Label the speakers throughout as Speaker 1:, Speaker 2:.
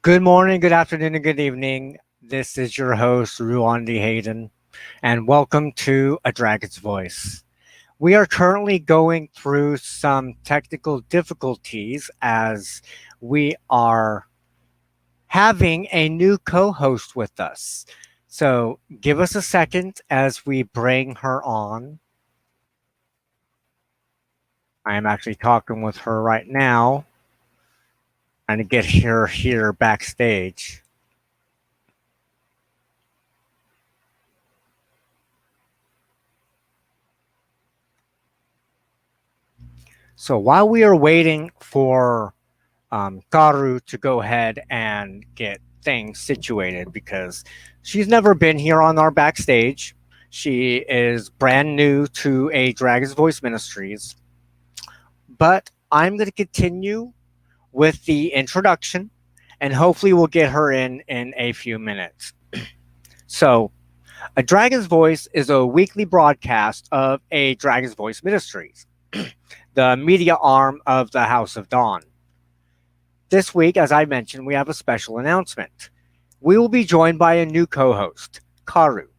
Speaker 1: Good morning, good afternoon, and good evening. This is your host, Ruan and welcome to A Dragon's Voice. We are currently going through some technical difficulties as we are having a new co-host with us. So give us a second as we bring her on. I am actually talking with her right now and to get her here backstage. So while we are waiting for Caru to go ahead and get things situated, because she's never been here on our backstage. She is brand new to A Dragon's Voice Ministries. But I'm going to continue with the introduction, and hopefully we'll get her in a few minutes. So, A Dragon's Voice is a weekly broadcast of A Dragon's Voice Ministries, the media arm of the House of Dawn. This week, as I mentioned, we have a special announcement. We will be joined by a new co-host, Caru.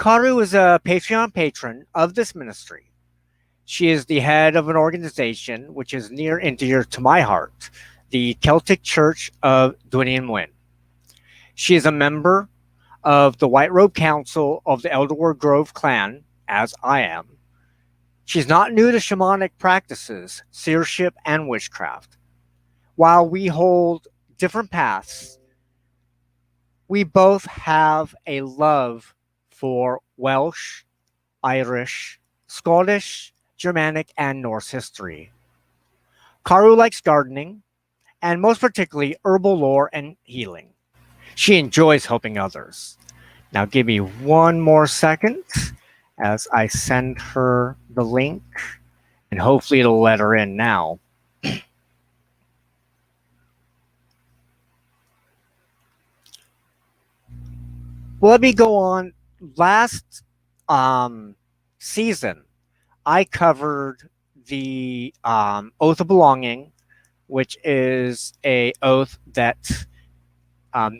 Speaker 1: Caru is a Patreon patron of this ministry. She is the head of an organization which is near and dear to my heart, the Celtic Church of Dynion, Mwyn. She is a member of the White Robe Council of the Elderwood Grove clan, as I am. She's not new to shamanic practices, seership, and witchcraft. While we hold different paths, we both have a love for Welsh, Irish, Scottish, Germanic, and Norse history. Caru likes gardening, and most particularly herbal lore and healing. She enjoys helping others. Now give me one more second as I send her the link, and hopefully it'll let her in now. Well, let me go on. Last season, I covered the Oath of Belonging, which is a oath that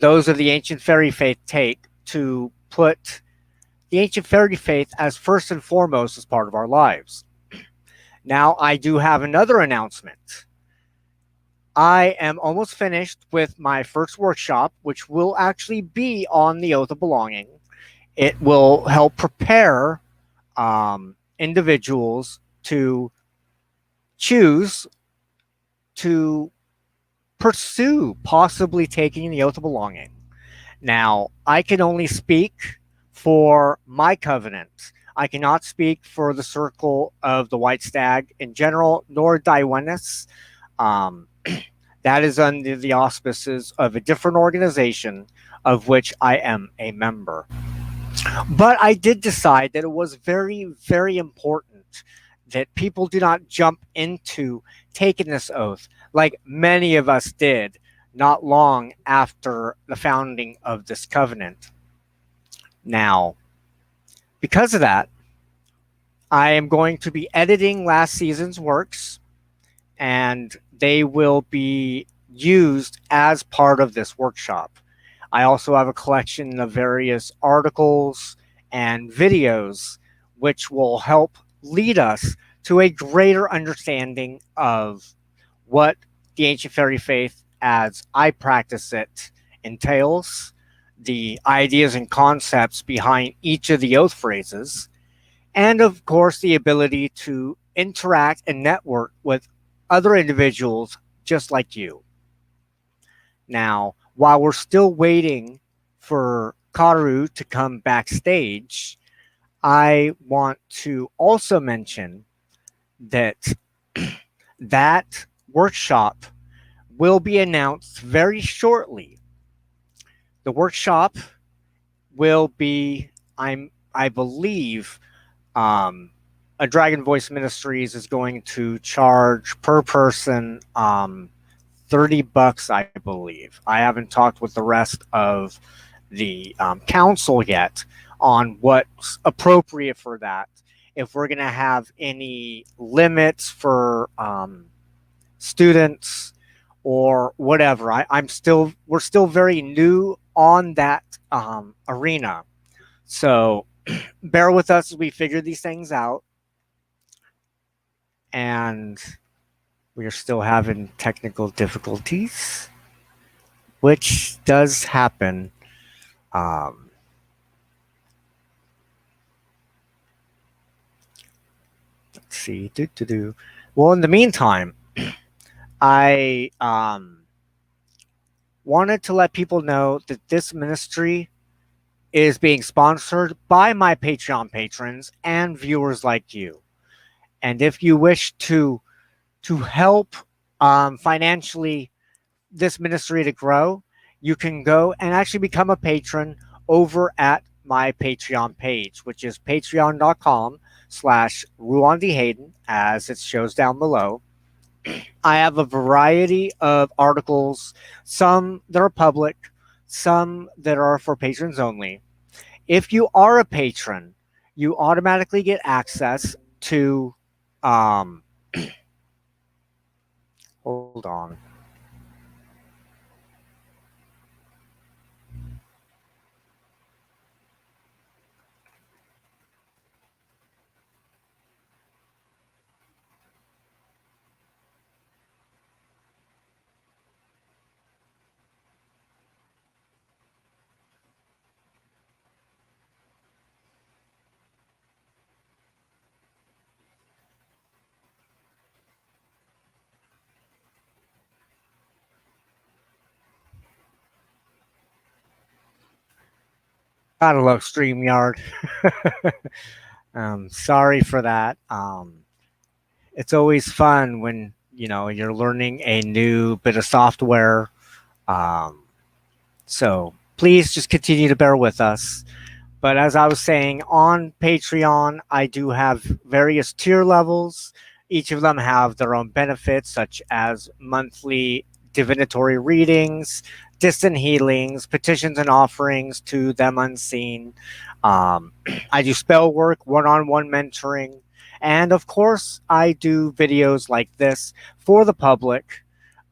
Speaker 1: those of the ancient fairy faith take to put the ancient fairy faith as first and foremost as part of our lives. Now, I do have another announcement. I am almost finished with my first workshop, which will actually be on the Oath of Belonging. It will help prepare individuals to choose to pursue possibly taking the Oath of Belonging. Now, I can only speak for my covenant. I cannot speak for the Circle of the White Stag in general, nor Dynion. That is under the auspices of a different organization of which I am a member. But I did decide that it was very, very important that people do not jump into taking this oath like many of us did not long after the founding of this covenant. Now, because of that, I am going to be editing last season's works, and they will be used as part of this workshop. I also have a collection of various articles and videos which will help lead us to a greater understanding of what the ancient fairy faith, as I practice it, entails, the ideas and concepts behind each of the oath phrases, and of course the ability to interact and network with other individuals just like you. Now, while we're still waiting for Caru to come backstage, I want to also mention that that workshop will be announced very shortly. The workshop will be, I believe, A Dragon Voice Ministries is going to charge per person $30, I believe. I haven't talked with the rest of the council yet on what's appropriate for that. If we're going to have any limits for students or whatever. We're still very new on that arena. So bear with us as we figure these things out. And we are still having technical difficulties, which does happen. Um, let's see. Well, in the meantime, I wanted to let people know that this ministry is being sponsored by my Patreon patrons and viewers like you. And if you wish to help financially this ministry to grow, you can go and actually become a patron over at my Patreon page, which is patreon.com/RuanDHayden, as it shows down below. I have a variety of articles, some that are public, some that are for patrons only. If you are a patron, you automatically get access to um hold on. Gotta love StreamYard. Sorry for that. It's always fun when you're learning a new bit of software. Um, so please just continue to bear with us. But as I was saying, on Patreon, I do have various tier levels. Each of them have their own benefits, such as monthly divinatory readings, distant healings, petitions and offerings to them unseen. I do spell work, one on one mentoring, and of course, I do videos like this for the public.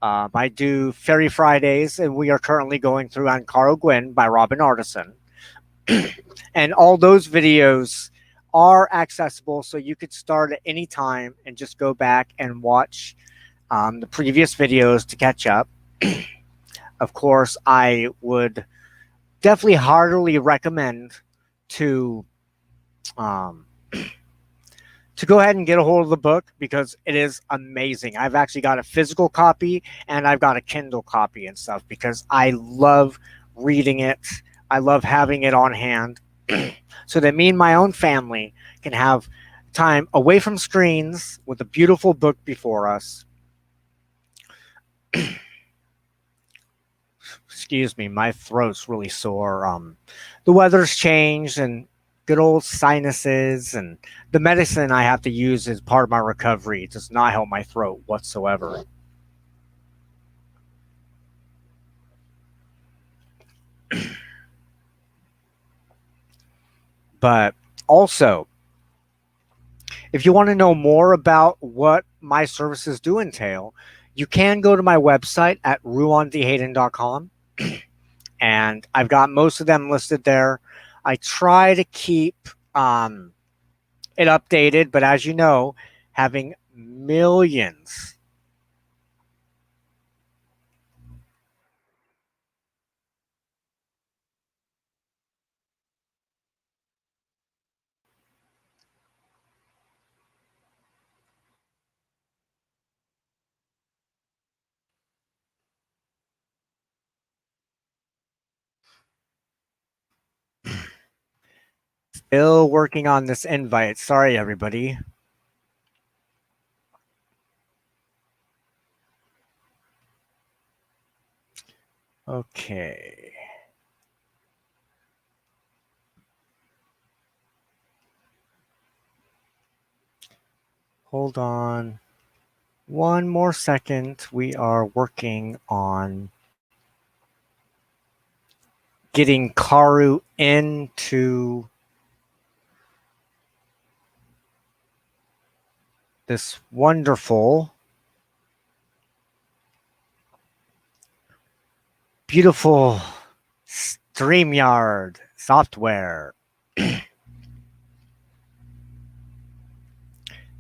Speaker 1: I do Fairy Fridays, and we are currently going through on Carl Gwyn by Robin Artisan. And all those videos are accessible, so you could start at any time and just go back and watch the previous videos to catch up. Of course, I would definitely heartily recommend to um, to go ahead and get a hold of the book because it is amazing. I've actually got a physical copy and I've got a Kindle copy and stuff because I love reading it. I love having it on hand so that me and my own family can have time away from screens with a beautiful book before us. Excuse me, my throat's really sore. The weather's changed and good old sinuses and the medicine I have to use as part of my recovery does not help my throat whatsoever. But also, if you want to know more about what my services do entail, you can go to my website at ruandhayden.com, and I've got most of them listed there. I try to keep um, it updated, but as you know, having millions still working on this invite. Sorry, everybody. Okay. Hold on one more second. We are working on getting Karu into this wonderful beautiful StreamYard software.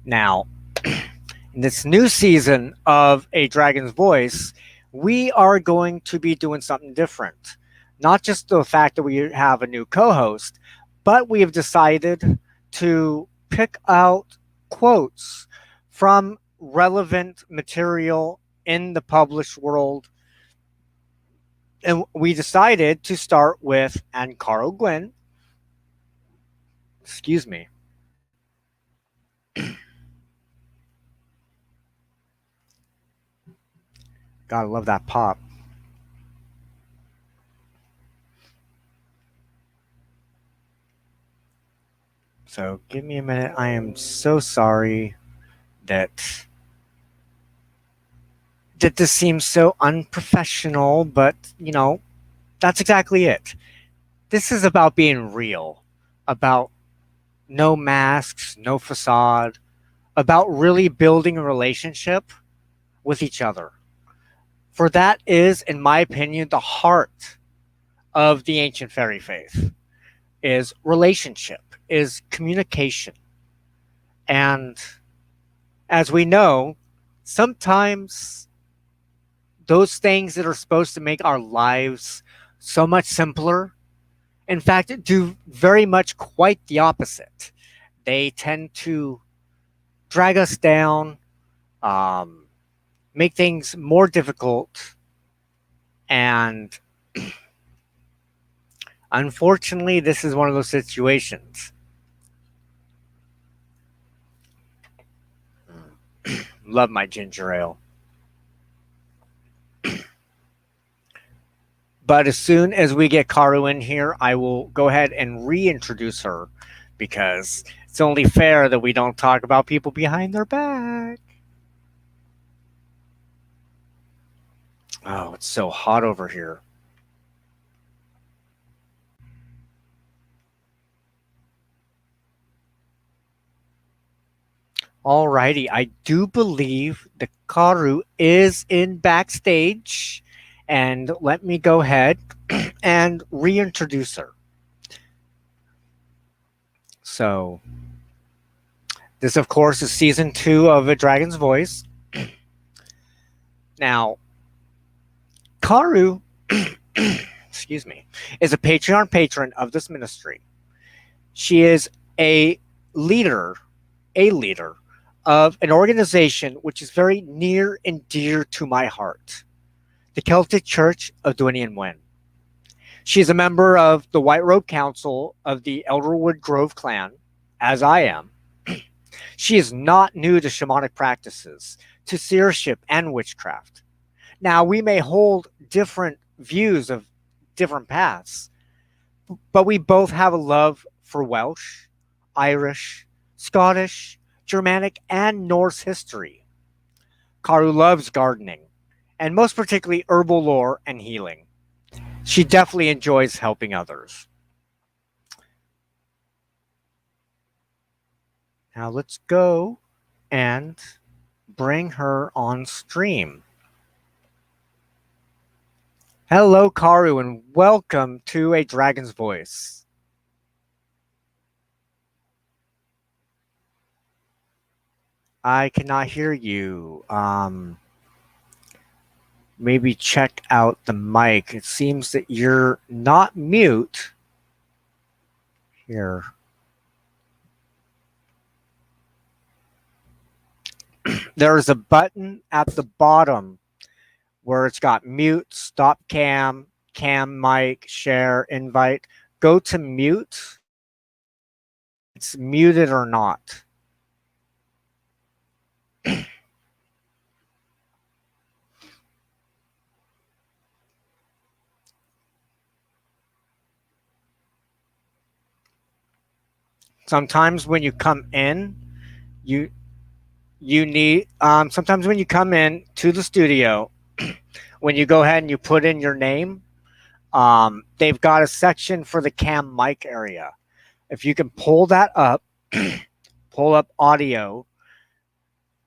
Speaker 1: Now, in this new season of A Dragon's Voice, we are going to be doing something different. Not just the fact that we have a new co host, but we have decided to pick out quotes from relevant material in the published world. And we decided to start with and Carl Gwyn. Excuse me. Gotta love that pop. So give me a minute. I am so sorry that this seems so unprofessional, but that's exactly it. This is about being real, about no masks, no facade, about really building a relationship with each other. For that is, in my opinion, the heart of the ancient fairy faith is relationship, is communication. And as we know, sometimes those things that are supposed to make our lives so much simpler, in fact, do very much quite the opposite. They tend to drag us down, make things more difficult, and unfortunately, this is one of those situations. Love my ginger ale. But as soon as we get Caru in here, I will go ahead and reintroduce her because it's only fair that we don't talk about people behind their back. Oh, it's so hot over here. Alrighty, I do believe the Caru is in backstage. And let me go ahead and reintroduce her. So, this, of course, is season 2 of A Dragon's Voice. Now, Caru, excuse me, is a Patreon patron of this ministry. She is a leader of an organization which is very near and dear to my heart, the Celtic Church of Dynion, Mwyn. She is a member of the White Robe Council of the Elderwood Grove clan, as I am. She is not new to shamanic practices, to seership and witchcraft. Now, we may hold different views of different paths, but we both have a love for Welsh, Irish, Scottish, Germanic, and Norse history. Caru loves gardening, and most particularly herbal lore and healing. She definitely enjoys helping others. Now let's go and bring her on stream. Hello, Caru, and welcome to A Dragon's Voice. I cannot hear you. Maybe check out the mic. It seems that you're not mute. Here. There's a button at the bottom where it's got mute, stop cam, cam mic, share, invite. Go to mute. It's muted or not. Sometimes when you come in, you need sometimes when you come in to the studio, when you go ahead and you put in your name, they've got a section for the cam mic area. If you can pull that up, pull up audio,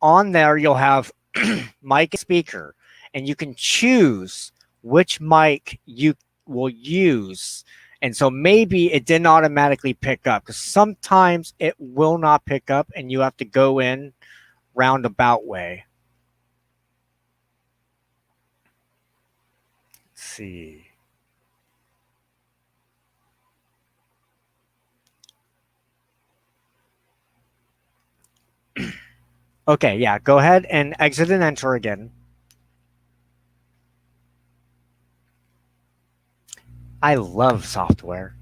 Speaker 1: on there you'll have mic and speaker, and you can choose which mic you will use. And so maybe it didn't automatically pick up because sometimes it will not pick up and you have to go in roundabout way. Let's see. Okay, yeah, go ahead and exit and enter again. I love software.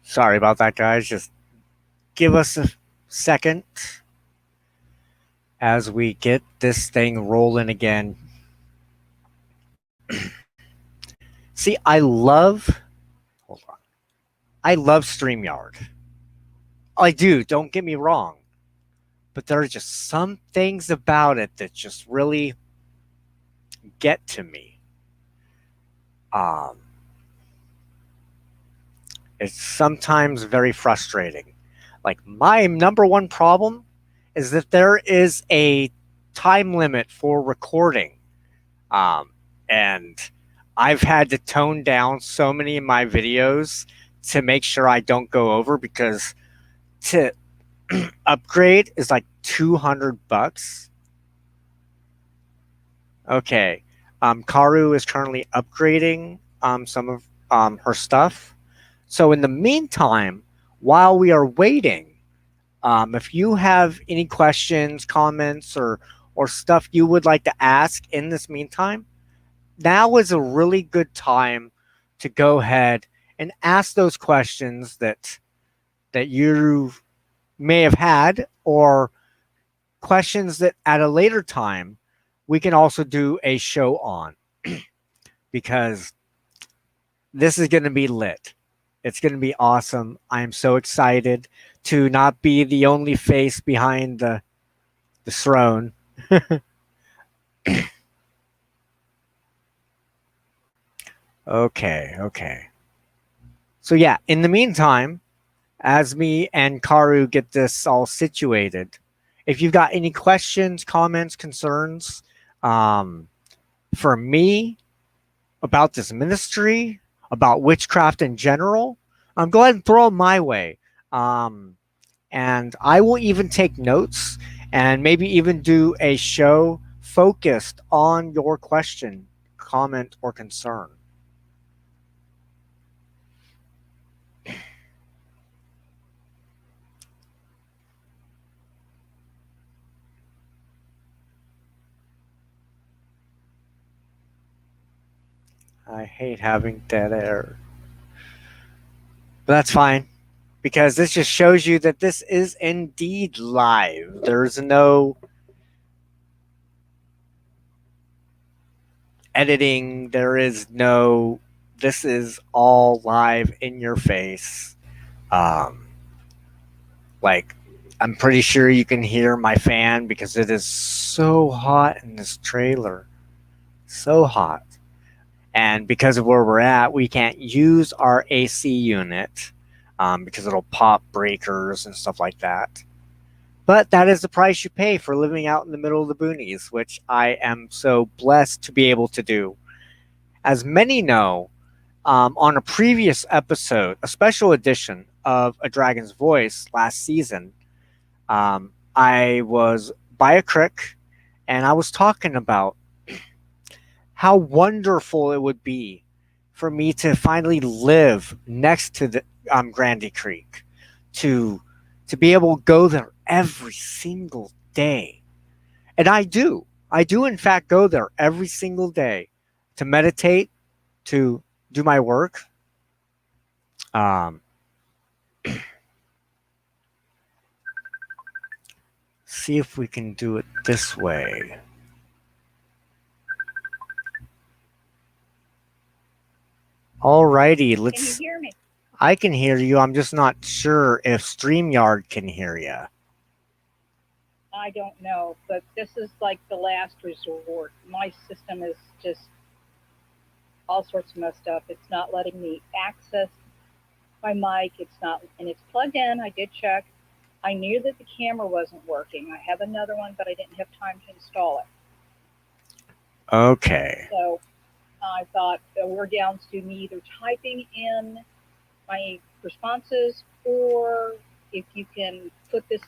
Speaker 1: Sorry about that, guys. Just give us a second as we get this thing rolling again. See, hold on. I love StreamYard. I do, don't get me wrong. But there are just some things about it that just really get to me. Um, it's sometimes very frustrating. Like, my number one problem is that there is a time limit for recording. And I've had to tone down so many of my videos to make sure I don't go over, because to upgrade is like $200. Okay. Caru is currently upgrading some of her stuff. So in the meantime, while we are waiting, if you have any questions, comments, or stuff you would like to ask in this meantime, now is a really good time to go ahead and ask those questions that you may have had, or questions that at a later time we can also do a show on, because this is going to be lit. It's going to be awesome. I am so excited to not be the only face behind the throne. Okay. So yeah, in the meantime, as me and Caru get this all situated, if you've got any questions, comments, concerns, for me about this ministry, about witchcraft in general, go ahead and throw them my way. And I will even take notes and maybe even do a show focused on your question, comment, or concern. I hate having dead air. But that's fine, because this just shows you that this is indeed live. There's no editing, this is all live in your face. Um, like, I'm pretty sure you can hear my fan because it is so hot in this trailer. So hot. And because of where we're at, we can't use our AC unit, because it'll pop breakers and stuff like that. But that is the price you pay for living out in the middle of the boonies, which I am so blessed to be able to do. As many know, on a previous episode, a special edition of A Dragon's Voice last season, I was by a creek and I was talking about how wonderful it would be for me to finally live next to the Grandy Creek, to be able to go there every single day. And I do. I do, in fact, go there every single day to meditate, to do my work. See if we can do it this way. Alrighty, let's.
Speaker 2: Can you hear me?
Speaker 1: I can hear you. I'm just not sure if StreamYard can hear you.
Speaker 2: I don't know, but this is like the last resort. My system is just all sorts of messed up. It's not letting me access my mic. It's not, and it's plugged in. I did check. I knew that the camera wasn't working. I have another one, but I didn't have time to install it.
Speaker 1: Okay.
Speaker 2: So I thought we're down to me either typing in my responses, or if you can put this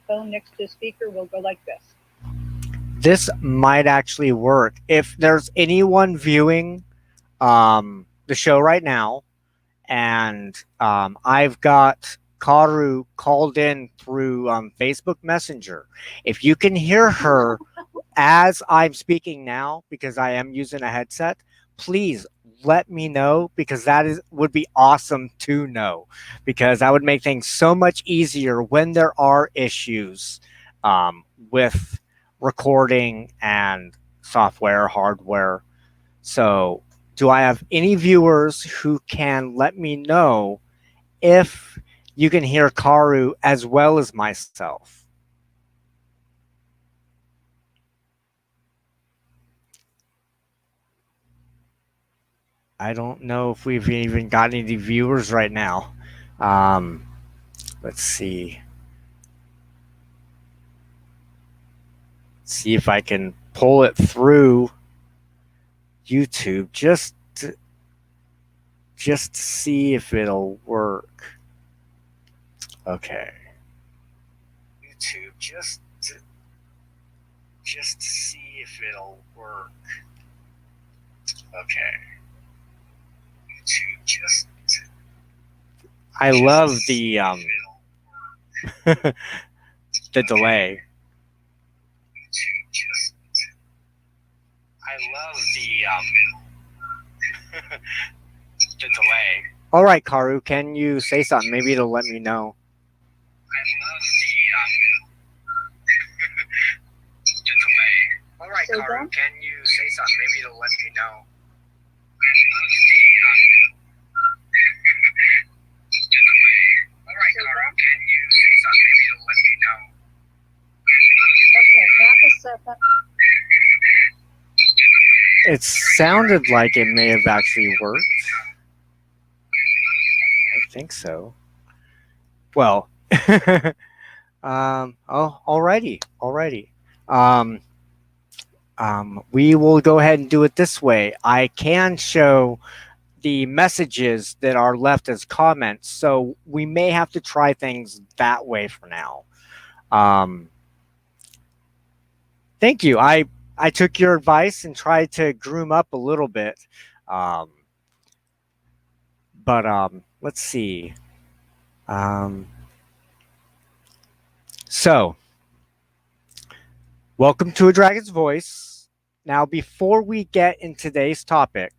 Speaker 2: phone next to a speaker, we'll go like this.
Speaker 1: This might actually work. If there's anyone viewing the show right now, and I've got Karu called in through Facebook Messenger. If you can hear her as I'm speaking now, because I am using a headset, please let me know, because that would be awesome to know, because that would make things so much easier when there are issues with recording and software, hardware. So, do I have any viewers who can let me know if you can hear Karu as well as myself? I don't know if we've even got any viewers right now. Um, let's see. See if I can pull it through YouTube just to see if it'll work. Okay. YouTube just to see if it'll work. Okay. YouTube just. I love the the delay. I love the delay. All right, Karu, can you say something? Maybe it'll let me know. I love the delay. All right,
Speaker 2: So
Speaker 1: Karu,
Speaker 2: then?
Speaker 1: can you say something? Maybe it'll let me know. All right, Karu, can you say something? Maybe it'll let me know.
Speaker 2: Okay, half a second.
Speaker 1: It sounded like it may have actually worked. I think so. Well, alrighty. Um, we will go ahead and do it this way. I can show the messages that are left as comments, so we may have to try things that way for now. Um, thank you. I took your advice and tried to groom up a little bit. Um, but let's see. Um, so, welcome to A Dragon's Voice. Now, before we get into today's topic,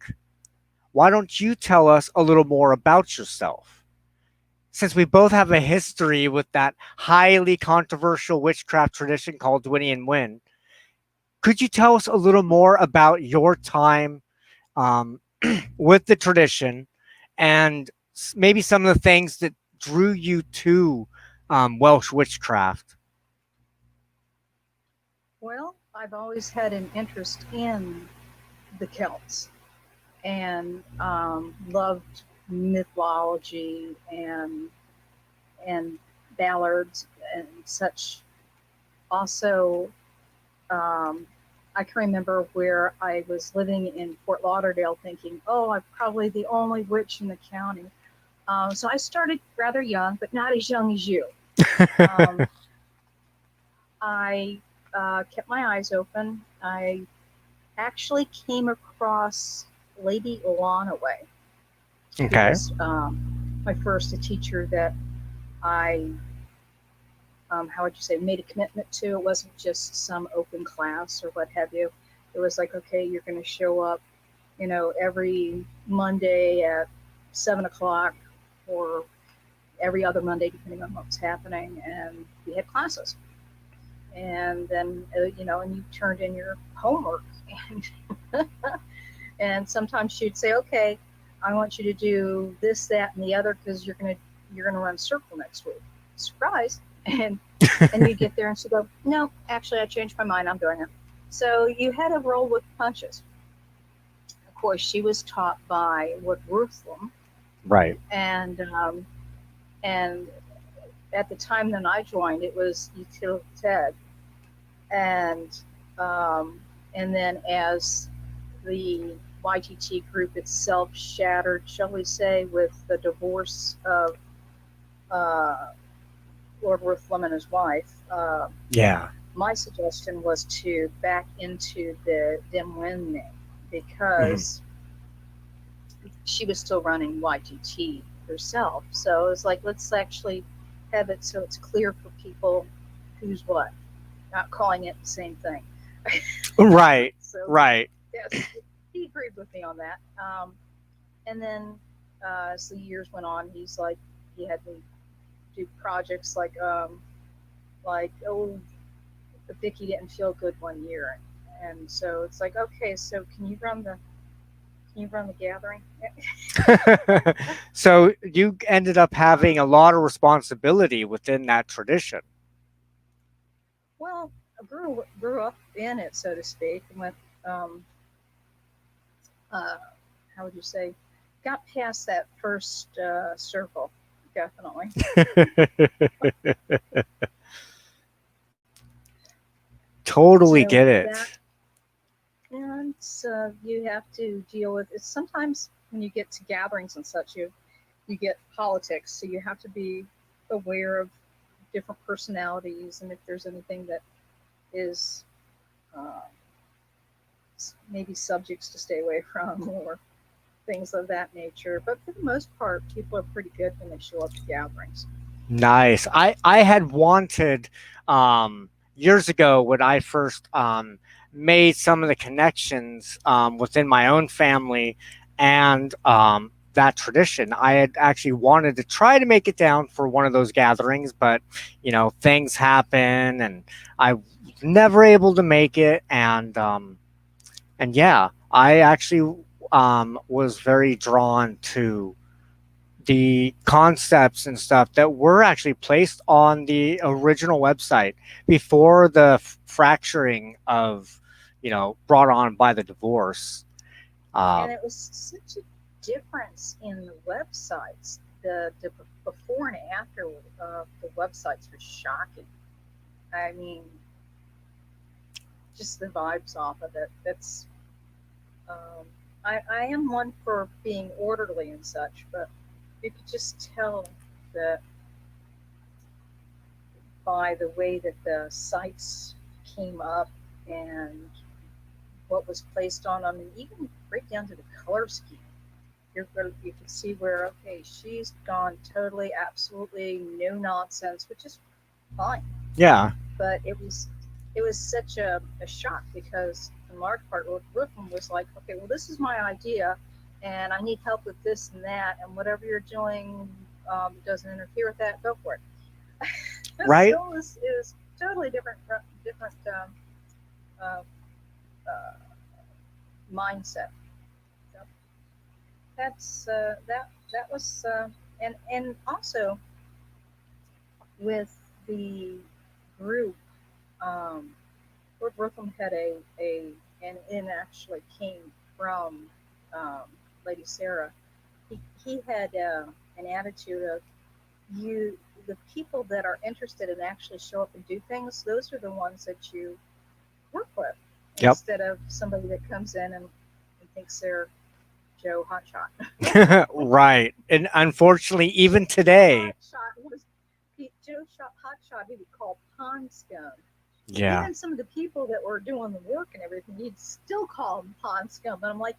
Speaker 1: why don't you tell us a little more about yourself? Since we both have a history with that highly controversial witchcraft tradition called Dynion and Mwyn, could you tell us a little more about your time um, with the tradition, and maybe some of the things that drew you to Welsh witchcraft?
Speaker 2: Well, I've always had an interest in the Celts and loved mythology and ballads and such. Also, I can remember where I was living in Fort Lauderdale thinking, oh, I'm probably the only witch in the county. So I started rather young, but not as young as you. I kept my eyes open. I actually came across Lady Way.
Speaker 1: Okay.
Speaker 2: Was my first teacher that I, how would you say, made a commitment to. It wasn't just some open class or what have you. It was like, okay, you're going to show up, every Monday at 7 o'clock, or every other Monday, depending on what was happening, and we had classes. And then, and you turned in your homework, and and sometimes she'd say, okay, I want you to do this, that, and the other, because you're gonna run circle next week. Surprise! and and you get there and she go, no, actually, I changed my mind. I'm doing it. So you had to roll with punches. Of course, she was taught by Wood Ruthlam,
Speaker 1: Right.
Speaker 2: and at the time that I joined, it was Util Ted, and and then as the YTT group itself shattered, shall we say, with the divorce of uh, Lord Ruthlam and his wife,
Speaker 1: Yeah.
Speaker 2: my suggestion was to back into the Mwyn name
Speaker 1: Hmm.
Speaker 2: because she was still running YTT herself. So it was like, let's actually have it so it's clear for people who's what, not calling it the same thing.
Speaker 1: Right.
Speaker 2: So
Speaker 1: Right.
Speaker 2: yes, he agreed with me on that. And then as the years went on, he's like, he had me do projects like oh, Vicky didn't feel good one year, and so it's like, okay, so can you run the gathering?
Speaker 1: So you ended up having a lot of responsibility within that tradition.
Speaker 2: Well, I grew up in it, so to speak, and went um, uh, how would you say, got past that first circle, definitely.
Speaker 1: Totally
Speaker 2: So
Speaker 1: get
Speaker 2: that,
Speaker 1: it.
Speaker 2: and you have to deal with it. Sometimes when you get to gatherings and such, you get politics, so you have to be aware of different personalities and if there's anything that is uh, maybe subjects to stay away from or things of that nature. But for the most part, people are pretty good when they show up to gatherings.
Speaker 1: Nice. I had wanted years ago when I first made some of the connections within my own family and that tradition. I had actually wanted to try to make it down for one of those gatherings, but things happen and I was never able to make it. And yeah, I actually was very drawn to the concepts and stuff that were actually placed on the original website before the fracturing of, brought on by the divorce.
Speaker 2: And
Speaker 1: Um,
Speaker 2: it was such a difference in the websites. The before and after the websites were shocking. I mean, just the vibes off of it. That's um, I am one for being orderly and such, but you could just tell that by the way that the sites came up and what was placed on them, and even right down to the color scheme. You can see where okay, she's gone totally, absolutely no nonsense, which is fine.
Speaker 1: yeah,
Speaker 2: But it was such a shock because in large part, Brooklyn was like, okay, well, this is my idea, and I need help with this and that, and whatever you're doing doesn't interfere with that. Go for it.
Speaker 1: right.
Speaker 2: So it was totally different uh, uh, mindset. So that was and also with the group, Lord Brookham had and it actually came from um, Lady Sarah. He had an attitude of you, the people that are interested and actually show up and do things. Those are the ones that you work with
Speaker 1: Yep.
Speaker 2: instead of somebody that comes in and thinks they're Joe Hotshot.
Speaker 1: Right. And unfortunately, even
Speaker 2: Joe
Speaker 1: today,
Speaker 2: Hotshot was Joe Hotshot. He would call pond scum.
Speaker 1: yeah,
Speaker 2: Even some of the people that were doing the work and everything, you'd still call them pond scum. And I'm like,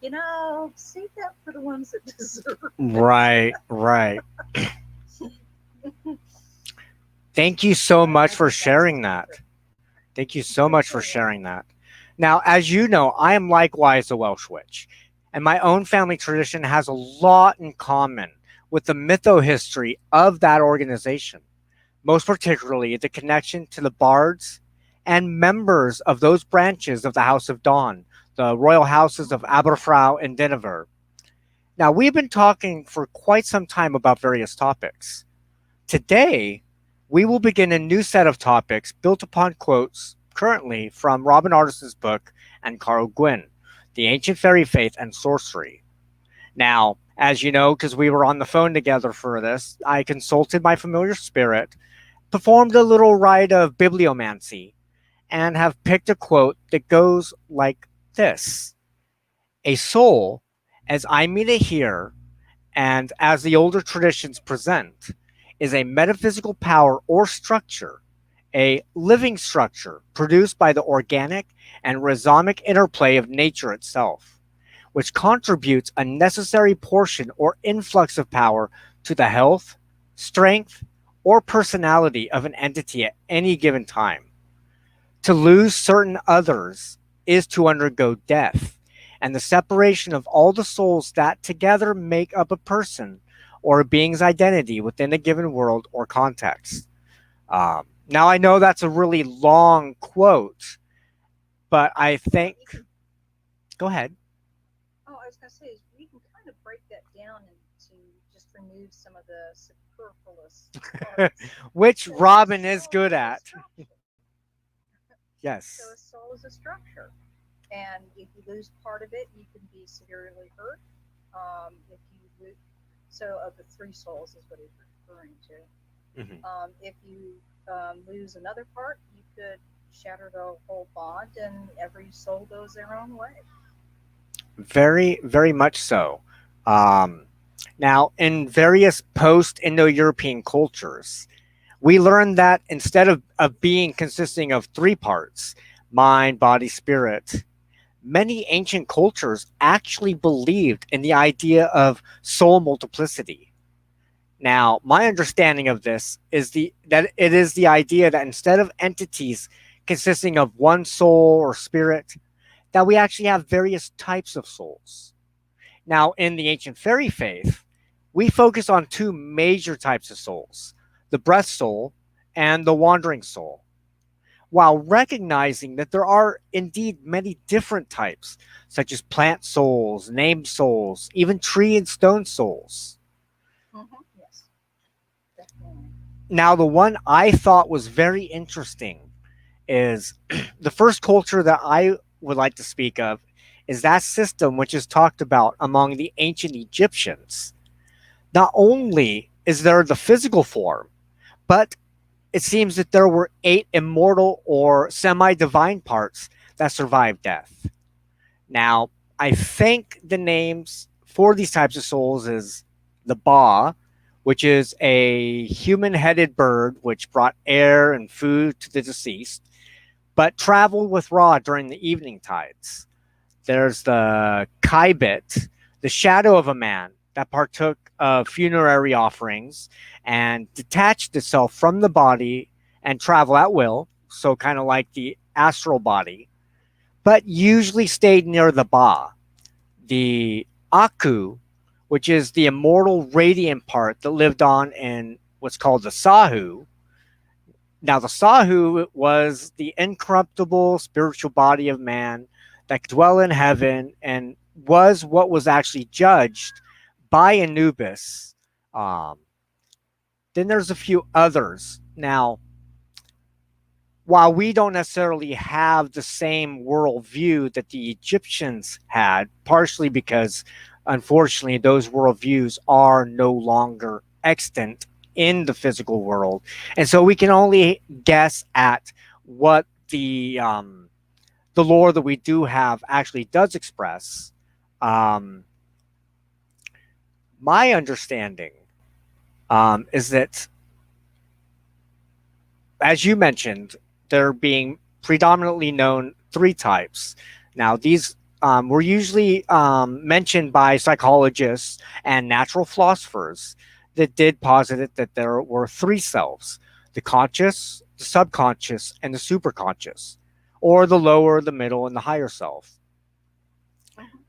Speaker 2: save that for the ones that deserve it.
Speaker 1: right, right. Thank you so much
Speaker 2: I
Speaker 1: for
Speaker 2: think that's the
Speaker 1: sharing that.
Speaker 2: secret.
Speaker 1: Thank you so
Speaker 2: You're
Speaker 1: much for
Speaker 2: so welcome.
Speaker 1: sharing that. Now, as you know, I am likewise a Welsh witch, and my own family tradition has a lot in common with the mytho-history of that organization, most particularly the connection to the bards and members of those branches of the House of Dawn, the royal houses of Aberfrau and Diniver. Now, we've been talking for quite some time about various topics. Today, We will begin a new set of topics built upon quotes currently from Robin Artison's book and Carl Gwyn, The Ancient Fairy Faith and Sorcery. Now, as you know, because we were on the phone together for this, I consulted my familiar spirit, performed a little rite of bibliomancy, and have picked a quote that goes like this: A soul, as I mean it here, and as the older traditions present, is a metaphysical power or structure, a living structure produced by the organic and rhizomic interplay of nature itself, which contributes a necessary portion or influx of power to the health, strength, or personality of an entity at any given time. To lose certain others is to undergo death, and the separation of all the souls that together make up a person or a being's identity within a given world or context. Now, I know that's a really long quote, but I think.
Speaker 2: You can,
Speaker 1: Go ahead.
Speaker 2: oh, I was going to say, is we can kind of break that down to just remove some of the superfluous parts.
Speaker 1: Which
Speaker 2: So a
Speaker 1: Robin is
Speaker 2: soul
Speaker 1: good
Speaker 2: is a
Speaker 1: at.
Speaker 2: structure. So
Speaker 1: Yes.
Speaker 2: a soul is a structure. And if you lose part of it, you can be severely hurt. If you lose, so of the three souls is what he's referring to.
Speaker 1: Mhm.
Speaker 2: If you lose another part, you could shatter the whole bond, and every soul goes their own way.
Speaker 1: Very, very much so. Um, Now, in various post Indo European cultures, we learned that instead of being consisting of three parts, mind, body, spirit, many ancient cultures actually believed in the idea of soul multiplicity. Now, my understanding of this is that it is the idea that instead of entities consisting of one soul or spirit, that we actually have various types of souls. Now, in the ancient fairy faith, we focus on two major types of souls: the breath soul and the wandering soul, while recognizing that there are indeed many different types, such as plant souls, named souls, even tree and stone souls.
Speaker 2: Yes, definitely.
Speaker 1: Now, the one I thought was very interesting is the first culture that I would like to speak of is that system which is talked about among the ancient Egyptians. Not only is there the physical form, but it seems that there were 8 immortal or semi divine parts that survived death. Now, I think the names for these types of souls is the Ba, which is a human headed bird which brought air and food to the deceased, but traveled with Ra during the evening tides. There's the Kaibit, the shadow of a man that partook of funerary offerings and detached itself from the body and travel at will, so kind of like the astral body, but usually stayed near the Ba. The Aku, which is the immortal radiant part that lived on in what's called the Sahu. Now, the Sahu was the incorruptible spiritual body of man that could dwell in heaven and was what was actually judged by Anubis. Um, then there's a few others. Now, while we don't necessarily have the same worldview that the Egyptians had, partially because unfortunately those worldviews are no longer extant in the physical world, and so we can only guess at what the lore that we do have actually does express. Um, my understanding is that, as you mentioned, there being predominantly known three types. Now, these were usually mentioned by psychologists and natural philosophers that did posit that there were three selves: the conscious, the subconscious, and the superconscious, or the lower, the middle, and the higher self.
Speaker 2: Mhm.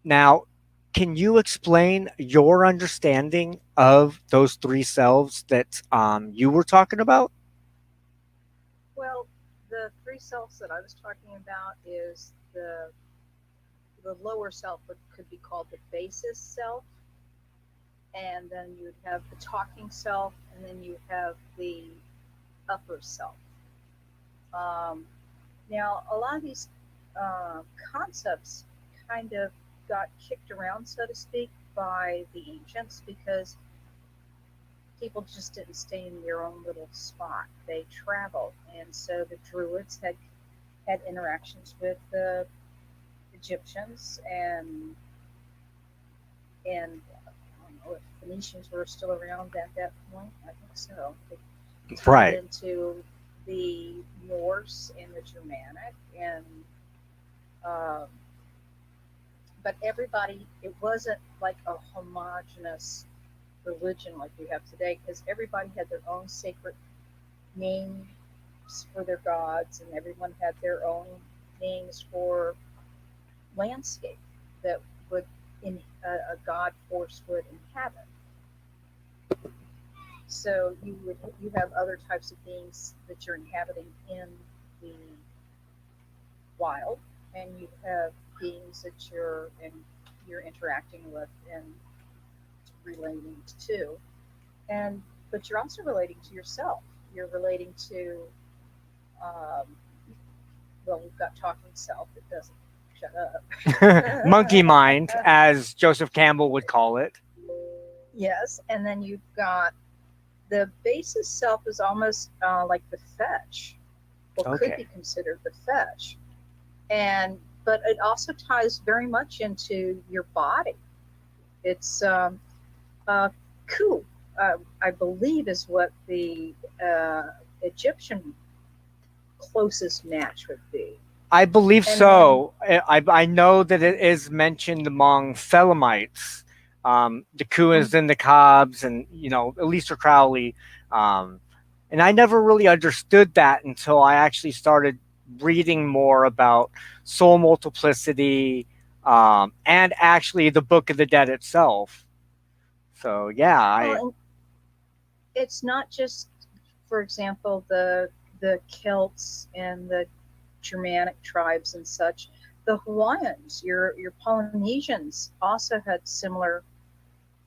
Speaker 1: Now, can you explain your understanding of those three selves that you were talking about?
Speaker 2: Well, the three selves that I was talking about is the lower self, what could be called the basis self. and then you would have the talking self, and then you have the upper self. Um, Now, a lot of these concepts kind of got kicked around, so to speak, by the ancients because people just didn't stay in their own little spot. They traveled, and so the Druids had interactions with the Egyptians, and I don't know if Phoenicians were still around at that point. I think so. They tied
Speaker 1: Right.
Speaker 2: into the Norse and the Germanic, and um, but everybody, it wasn't like a homogenous religion like we have today because everybody had their own sacred names for their gods, and everyone had their own names for landscape that would in a god force would inhabit. So you have other types of beings that you're inhabiting in the wild, and you have beings that you're interacting with and relating to, and but you're also relating to yourself. You're relating to um, well, we've got talking self that doesn't shut
Speaker 1: Monkey
Speaker 2: up.
Speaker 1: mind, as Joseph Campbell would call it.
Speaker 2: Yes, and then you've got the basis self is almost like the fetch, or could be
Speaker 1: Okay.
Speaker 2: considered the fetch, and but it also ties very much into your body. It's ku, I believe, is what the Egyptian closest match would be,
Speaker 1: I believe
Speaker 2: and then
Speaker 1: so. I know that it is mentioned among Thelemites, the Kuans and the Cobbs, and Aleister Crowley, um, and I never really understood that until I actually started reading more about soul multiplicity, and actually the Book of the Dead itself. So yeah,
Speaker 2: well,
Speaker 1: I
Speaker 2: and it's not just, for example, the Celts and the Germanic tribes and such. The Hawaiians, your Polynesians, also had similar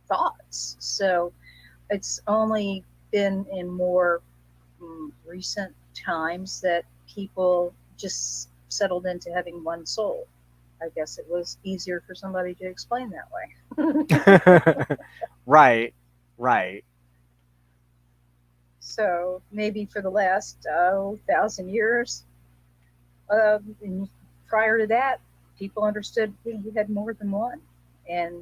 Speaker 2: thoughts. So it's only been in more recent times that people just settled into having one soul. I guess it was easier for somebody to explain that way.
Speaker 1: right, right.
Speaker 2: So maybe for the last 1,000 years, and prior to that, people understood you had more than one, and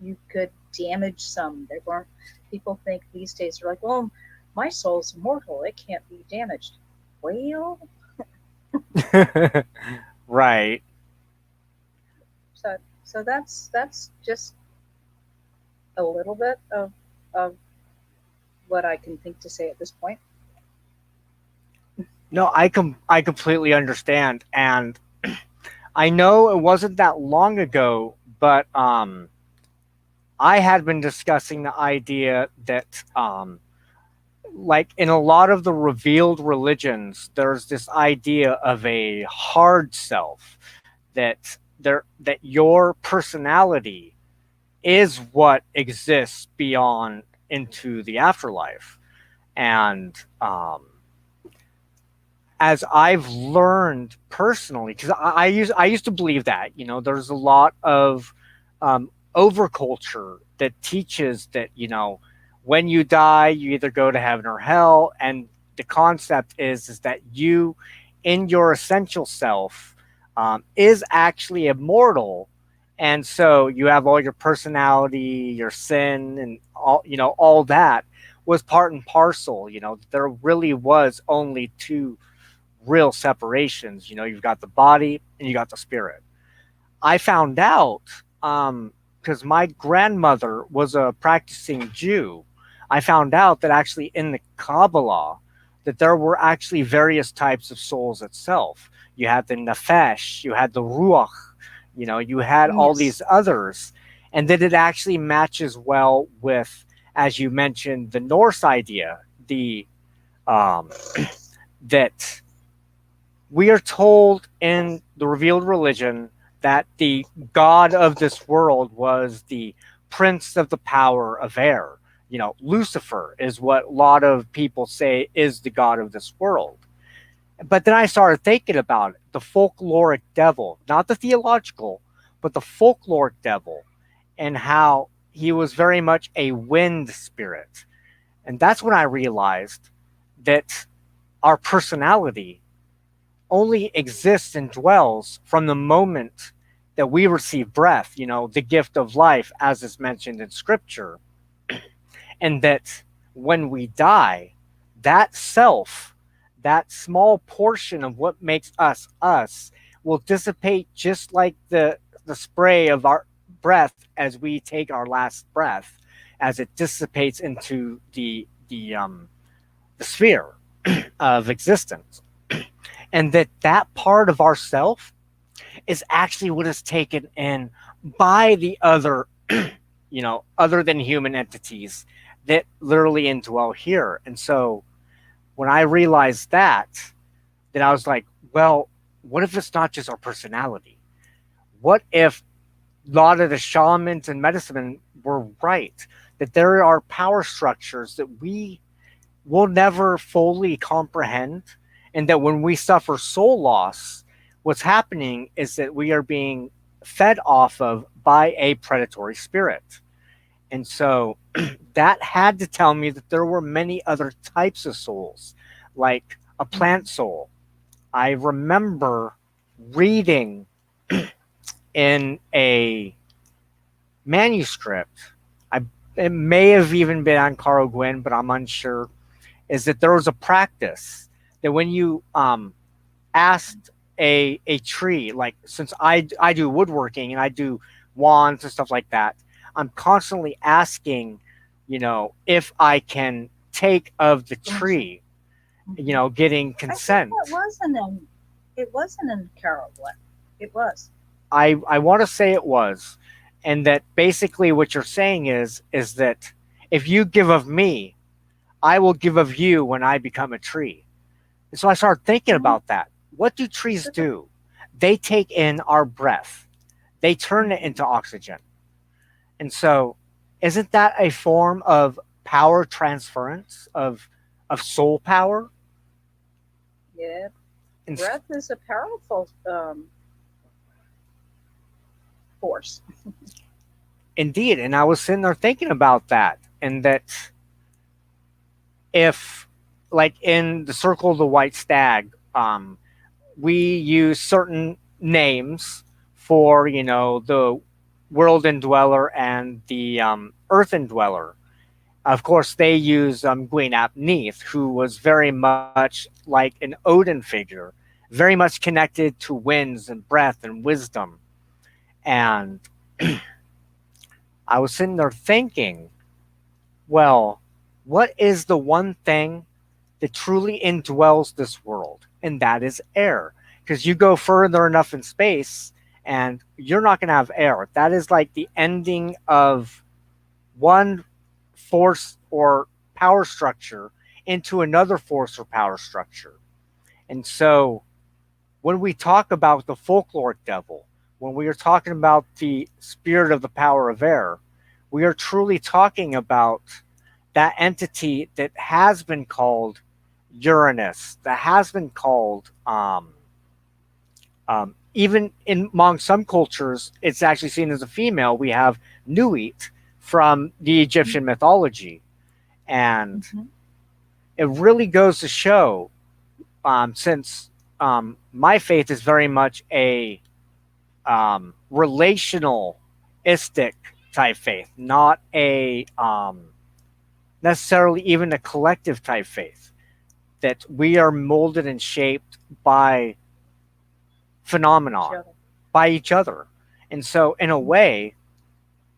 Speaker 2: you could damage some. They weren't. People think these days they're like, well, my soul's immortal; it can't be damaged. Well,
Speaker 1: Right.
Speaker 2: so that's just a little bit of what I can think to say at this point.
Speaker 1: No, I completely understand, and I know it wasn't that long ago, but I had been discussing the idea that like in a lot of the revealed religions, there's this idea of a hard self, that your personality is what exists beyond into the afterlife, and as I've learned personally, because I used to believe that there's a lot of overculture that teaches that when you die you either go to heaven or hell, and the concept is that you, in your essential self, is actually immortal, and so you have all your personality, your sin, and all that was part and parcel. There really was only two real separations. You've got the body and you got the spirit. I found out because my grandmother was a practicing Jew. I found out that actually in the Kabbalah that there were actually various types of souls itself. You had the nefesh, you had the ruach, you had all
Speaker 2: Yes.
Speaker 1: these others, and that it actually matches well with, as you mentioned, the Norse idea, the um, that we are told in the revealed religion that the god of this world was the prince of the power of air. Lucifer is what a lot of people say is the god of this world. But then I started thinking about it, the folkloric devil, not the theological, but the folkloric devil, and how he was very much a wind spirit. And that's when I realized that our personality only exists and dwells from the moment that we receive breath, the gift of life, as is mentioned in scripture. And that when we die, that self, that small portion of what makes us us, will dissipate just like the spray of our breath as we take our last breath, as it dissipates into the sphere of existence. And that part of ourself is actually what is taken in by the other, other than human entities that literally indwell here. And so when I realized that, then I was like, well, what if it's not just our personality? What if a lot of the shamans and medicine were right? That there are power structures that we will never fully comprehend, and that when we suffer soul loss, what's happening is that we are being fed off of by a predatory spirit. And so that had to tell me that there were many other types of souls, like a plant soul. I remember reading in a manuscript, it may have even been on Carl Gwyn, but I'm unsure, is that there was a practice that when you asked a tree, like since I do woodworking and I do wands and stuff like that, I'm constantly asking, if I can take of the tree, getting consent.
Speaker 2: It wasn't in Carol Gwen. It was.
Speaker 1: I want to say it was. And that basically what you're saying is that if you give of me, I will give of you when I become a tree. And so I started thinking about that. What do trees do? They take in our breath. They turn it into oxygen. And so isn't that a form of power transference, of soul power?
Speaker 2: Yeah. Breath is a powerful force.
Speaker 1: Indeed. And I was sitting there thinking about that, and that if, like in the Circle of the White Stag, we use certain names for, the world indweller and the earth indweller. Of course, they use Gwyn ap Neith, who was very much like an Odin figure, very much connected to winds and breath and wisdom. And I was sitting there thinking, well, what is the one thing that truly indwells this world? And that is air. Because you go further enough in space and you're not going to have air. That is like the ending of one force or power structure into another force or power structure. And so when we talk about the folkloric devil, when we are talking about the spirit of the power of air, we are truly talking about that entity that has been called Uranus, that has been called, even among some cultures, it's actually seen as a female. We have Nuit from the Egyptian mythology. And it really goes to show, since my faith is very much a relationalistic type faith, not a necessarily even a collective type faith, that we are molded and shaped by phenomenon, by each other. And so in a way,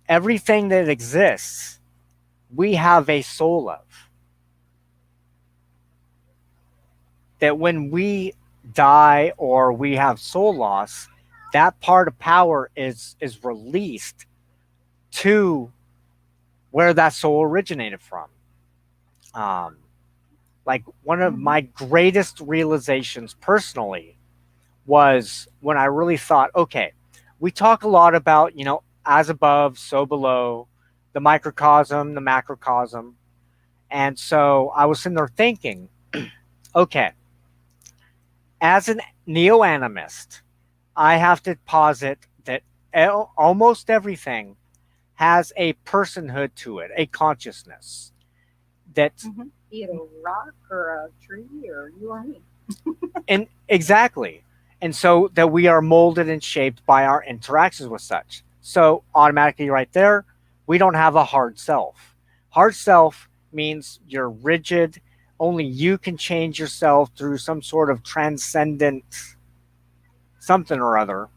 Speaker 1: everything that exists, we have a soul of. That when we die or we have soul loss, that part of power is released to where that soul originated from. Like one of my greatest realizations personally was when I really thought, okay, we talk a lot about, as above, so below, the microcosm, the macrocosm. And so I was sitting there thinking, okay, as an neo-animist, I have to posit that almost everything has a personhood to it, a consciousness. That
Speaker 2: Either a rock or a tree or you or me.
Speaker 1: and exactly. And so that we are molded and shaped by our interactions with such. So automatically right there, we don't have a hard self. Hard self means you're rigid. Only you can change yourself through some sort of transcendent something or other.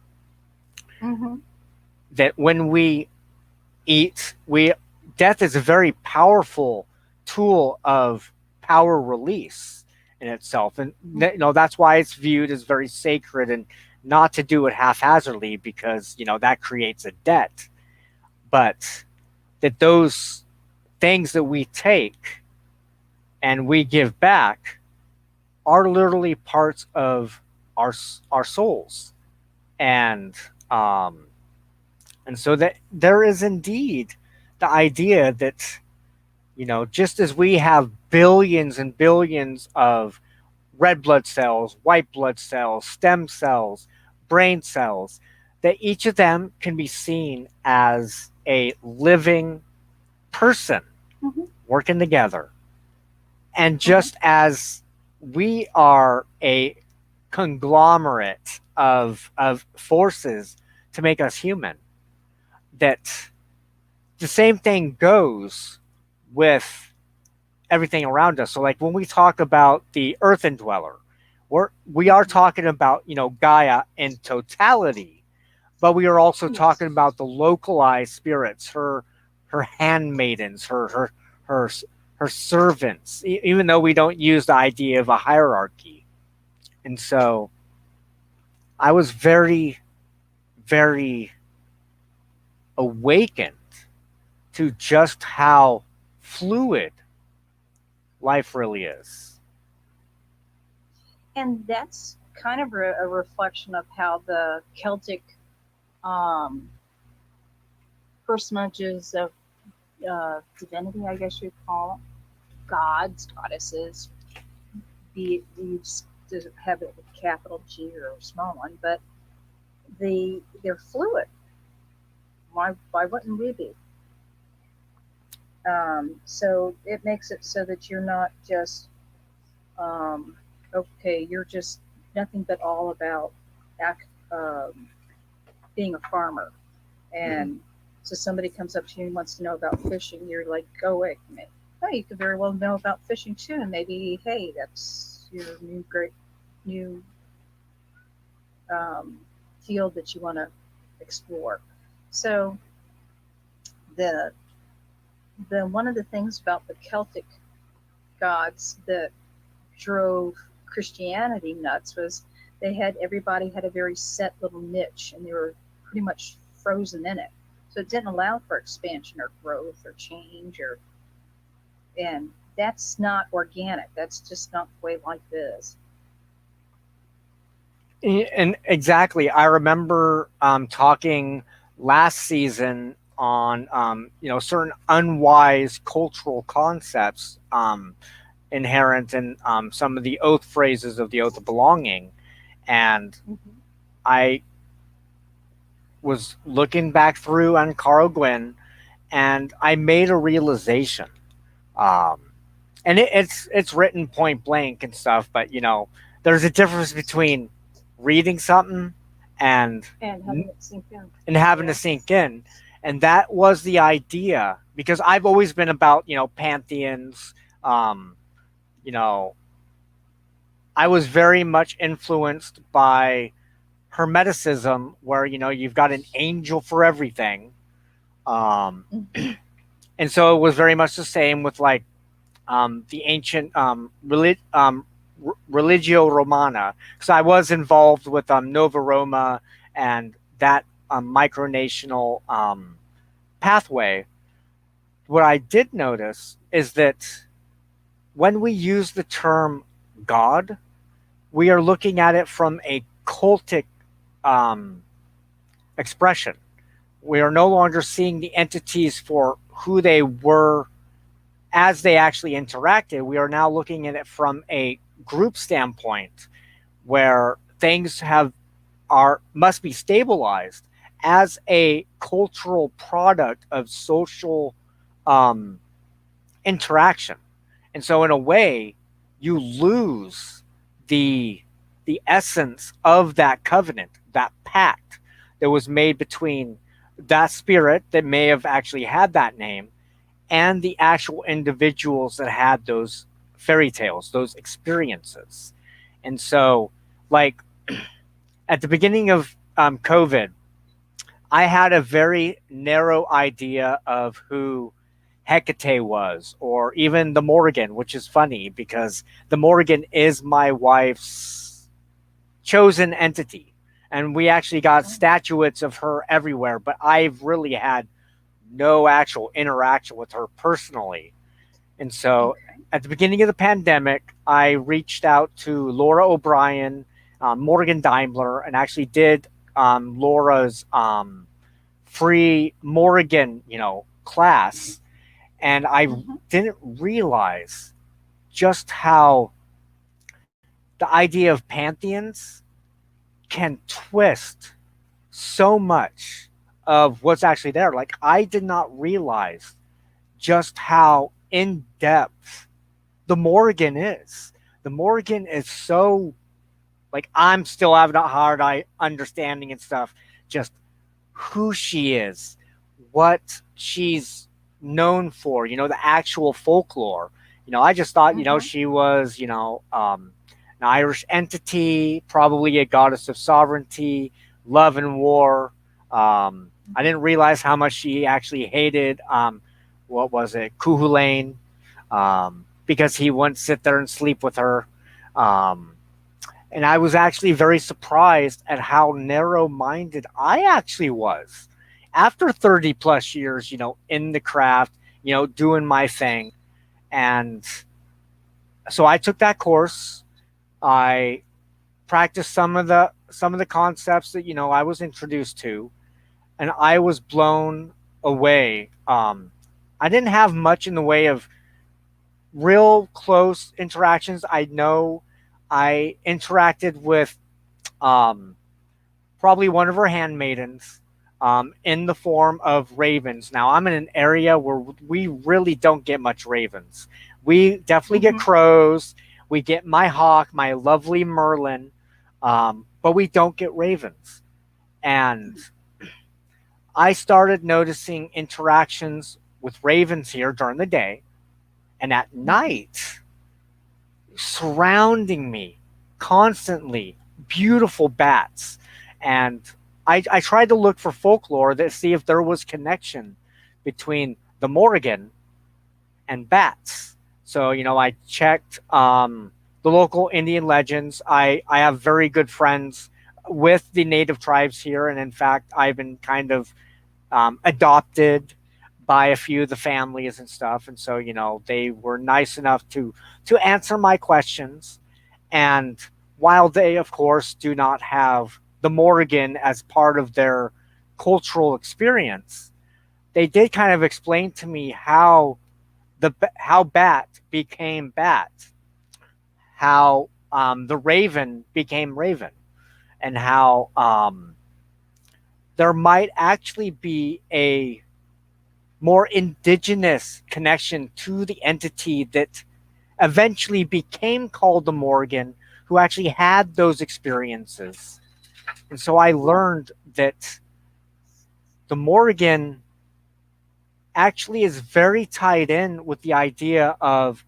Speaker 1: That when we eat, we death is a very powerful tool of power release in itself, and that's why it's viewed as very sacred and not to do it haphazardly, because that creates a debt. But that those things that we take and we give back are literally parts of our souls, and so that there is indeed the idea that just as we have billions and billions of red blood cells, white blood cells, stem cells, brain cells, that each of them can be seen as a living person working together. And just as we are a conglomerate of forces to make us human, that the same thing goes with everything around us. So like when we talk about the earth indweller, we are talking about Gaia in totality, but we are also talking about the localized spirits, her handmaidens, her servants, even though we don't use the idea of a hierarchy. And so I was very, very awakened to just how fluid life really is.
Speaker 2: And that's kind of a reflection of how the Celtic personages of divinity, I guess you'd call them, gods, goddesses, be it you just have it with a capital G or a small one, but they're fluid. Why wouldn't we be? So it makes it so that you're not just okay, you're just nothing but all about being a farmer. And so somebody comes up to you and wants to know about fishing, you're like, go away from me. Oh, you could very well know about fishing too, and maybe, hey, that's your new field that you want to explore. So the one of the things about the Celtic gods that drove Christianity nuts was everybody had a very set little niche, and they were pretty much frozen in it. So it didn't allow for expansion or growth or change, and that's not organic. That's just not the way life is.
Speaker 1: And exactly, I remember talking last season on certain unwise cultural concepts inherent in some of the oath phrases of the oath of belonging, and I was looking back through on Carl Gwyn, and I made a realization, and it's written point blank and stuff, but there's a difference between reading something and
Speaker 2: having it sink in.
Speaker 1: And having to sink in. And that was the idea, because I've always been about pantheons. I was very much influenced by Hermeticism, where you've got an angel for everything, and so it was very much the same with like the ancient Religio Romana, because I was involved with Nova Roma and that micronational pathway. What I did notice is that when we use the term God, we are looking at it from a cultic expression. We are no longer seeing the entities for who they were as they actually interacted. We are now looking at it from a group standpoint where things have are must be stabilized as a cultural product of social um, interaction. And so in a way, you lose the the essence of that covenant, that pact that was made between that spirit that may have actually had that name and the actual individuals that had those fairy tales, those experiences. And so, like at the beginning of COVID, I had a very narrow idea of who Hecate was, or even the Morrigan, which is funny because the Morrigan is my wife's chosen entity. And we actually got
Speaker 2: Oh,
Speaker 1: statuettes of her everywhere, but I've really had no actual interaction with her personally. And so
Speaker 2: okay.
Speaker 1: at the beginning of the pandemic, I reached out to Laura O'Brien, Morgan Daimler, and actually did Laura's free Morgan, class. And I
Speaker 2: Mm-hmm.
Speaker 1: didn't realize just how the idea of pantheons can twist so much of what's actually there. Like, I did not realize just how in depth the Morgan is. The Morgan is so, like, I'm still having a hard eye understanding and stuff, just who she is, what she's known for, the actual folklore. I just thought,
Speaker 2: Mm-hmm.
Speaker 1: she was, an Irish entity, probably a goddess of sovereignty, love and war. I didn't realize how much she actually hated, what was it, Cuchulainn, because he wouldn't sit there and sleep with her. Um, and I was actually very surprised at how narrow minded I actually was. After 30 plus years, in the craft, doing my thing. And so I took that course. I practiced some of the concepts that I was introduced to, and I was blown away. I didn't have much in the way of real close interactions. I know I interacted with um, probably one of her handmaidens in the form of ravens. Now, I'm in an area where we really don't get much ravens. We definitely get
Speaker 2: Mm-hmm.
Speaker 1: crows. We get my hawk, my lovely Merlin, but we don't get ravens. And I started noticing interactions with ravens here during the day, and at
Speaker 2: Mm-hmm.
Speaker 1: night, surrounding me constantly, beautiful bats. And I tried to look for folklore to see if there was connection between the Morrigan and bats. So, I checked the local Indian legends. I have very good friends with the native tribes here. And in fact, I've been kind of adopted by a few of the families and stuff. And so, they were nice enough to answer my questions. And while they, of course, do not have the Morrigan as part of their cultural experience, they did kind of explain to me how bat became bat, how the raven became raven, and how there might actually be a more indigenous connection to the entity that eventually became called the Morgan, who actually had those experiences. And so I
Speaker 2: Cool.
Speaker 1: learned that the Morgan actually is very tied in with the idea of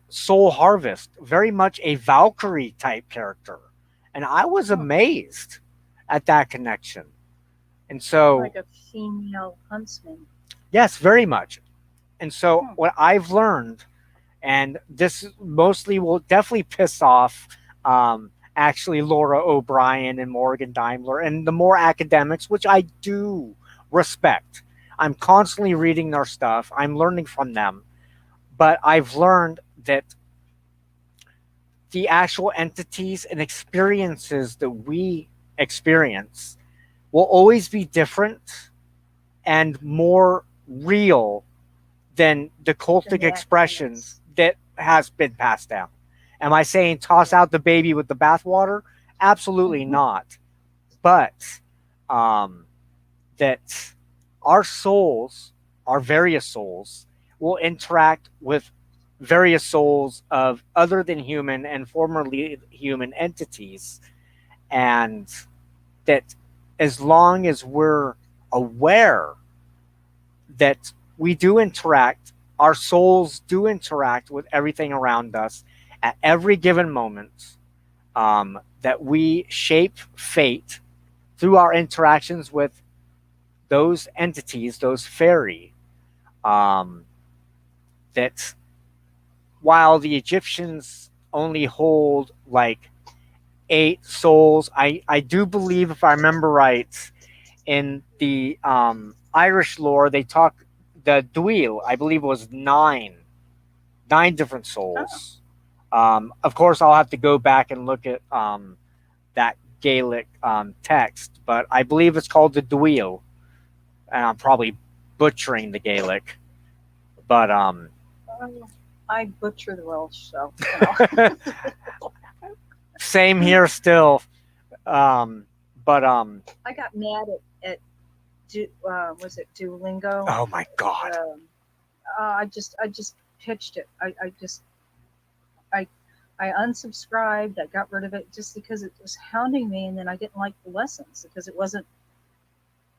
Speaker 1: Soul Harvest, very much a Valkyrie type character. And I was
Speaker 2: Oh,
Speaker 1: amazed at that connection. And so,
Speaker 2: like a female huntsman.
Speaker 1: yes, very much. And so,
Speaker 2: Hmm.
Speaker 1: what I've learned, and this mostly will definitely piss off actually Laura O'Brien and Morgan Daimler and the more academics, which I do respect. I'm constantly reading their stuff, I'm learning from them, but I've learned that the actual entities and experiences that we experience will always be different and more real than the
Speaker 2: Than
Speaker 1: cultic
Speaker 2: the
Speaker 1: expressions
Speaker 2: academics.
Speaker 1: that has been passed down. Am I saying toss out the baby with the bathwater? Absolutely not. But um, that our souls, our various souls, will interact with various souls of other than human and formerly human entities, and that as long as we're aware that we do interact, our souls do interact with everything around us at every given moment, that we shape fate through our interactions with those entities, those fairy, um, that while the Egyptians only hold like 8 souls, I do believe, if I remember right, in the Irish lore, they talk the Dweel, I believe it was nine different
Speaker 2: Oh,
Speaker 1: souls. Of course, I'll have to go back and look at that Gaelic text, but I believe it's called the Dweel, and I'm probably butchering the Gaelic, but
Speaker 2: I butcher the Welsh, so
Speaker 1: same here still. But
Speaker 2: I got mad at was it Duolingo?
Speaker 1: oh my god,
Speaker 2: Um, I just pitched it. I I unsubscribed. I got rid of it just because it was hounding me, and then I didn't like the lessons because it wasn't